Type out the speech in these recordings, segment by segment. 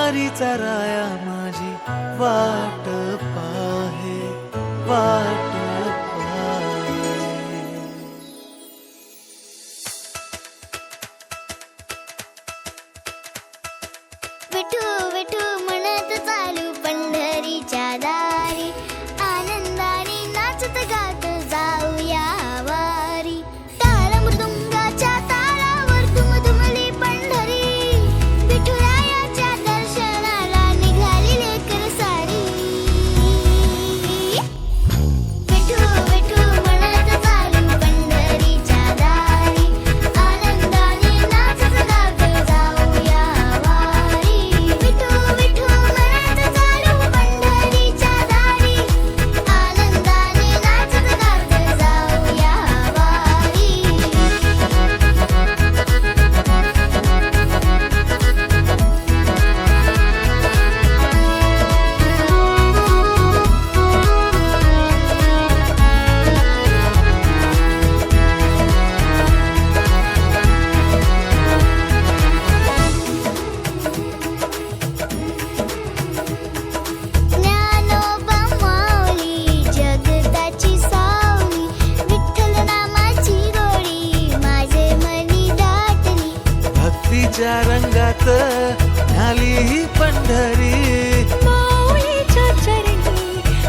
वारीचा राया माझी वाट पाहे, वाट पाहे. विठू विठू म्हणत चालू पंढरीच्या दारी, आनंदाने नाचत गात जाऊया वारी. टाळ मृदुंगाच्या तालावर दुमदुमली पंढरी, विठुरायाच्या दर्शनाला निघाली लेकर सारी. विठू विठू म्हणत चालू पंढरीच्या दारी, आनंदाने नाचत गात जाऊया वारी. विठू विठू म्हणत चालू पंढरीच्या दारी, आनंदाने नाचत गात जाऊया वारी. ज्ञानोबा माऊली जगताची सावली, विठ्ठल नामाची गोडी माझे मनी दाटली. भक्तीच्या रंगात न्याली ही पंढरी, माऊलीच्या चरणी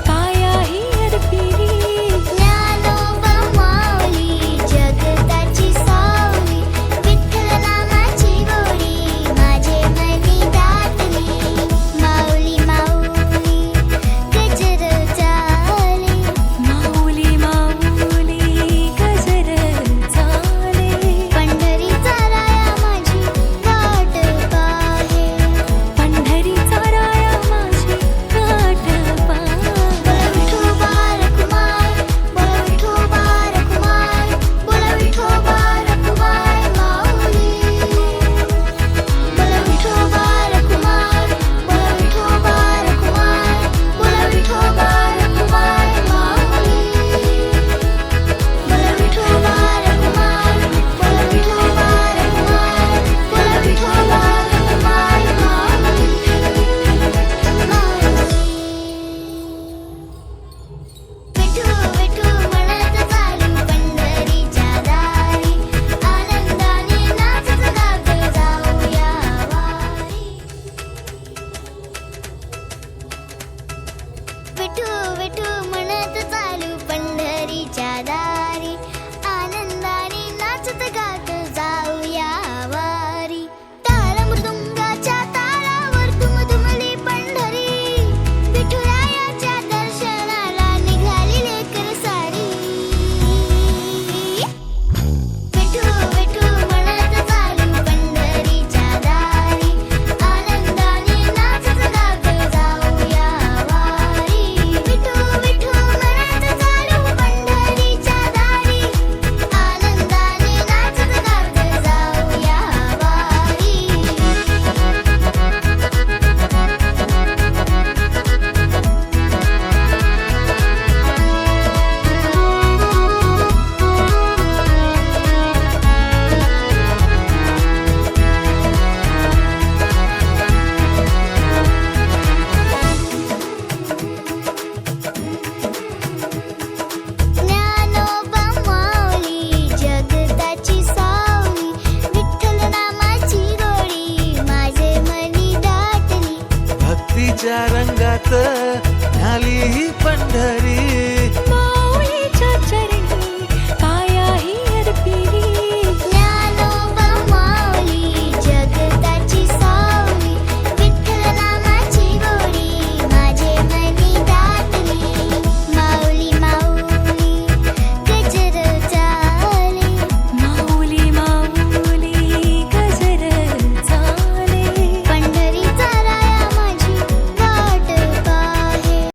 कायाही अर्पिली. ज्ञानोबा माऊली जगताची सावली, विठ्ठल नामाची गोडी माझे मनी दाटली. माऊली माऊली गजर चाले, माऊली माऊली गजर चाले. पंढरीचा राया माझी वाट पाहे, पंढरीचा राया माझी वाट पाहे. बोला विठोबा रखुमाय, बोला विठोबा रखुमाय, बोला विठोबा रखुमाय माऊली. बोला विठोबा रखुमाय, बोला विठोबा रखुमाय, बोला विठोबा रखुमाय माऊली. बोला विठोबा रखुमाय, बोला विठोबा रखुमाय, बोला विठोबा रखुमाय माऊली. विठू विठू म्हणत चालू पंढरीच्या दारी, आनंदाने नाचत गात जाऊया वारी. विठू विठू म्हणत चालू पंढरीच्या दारी, आनंदाने नाचत गात जाऊया वारी. टाळ मृदुंगाच्या तालावर दुमदुमली पंढरी, विठुरायाच्या दर्शनाला निघाली लेकर सारी. विठू विठू म्हणत चालू पंढरीच्या दारी, आनंदाने नाचत गात जाऊया वारी. विठू विठू म्हणत चालू पंढरीच्या दारी, आनंदाने नाचत गात जाऊया वारी. ज्ञानोबा माऊली जगताची सावली, विठ्ठल नामाची गोडी माझे मनी दाटली. भक्तीच्या रंगात न्याली ही पंढरी.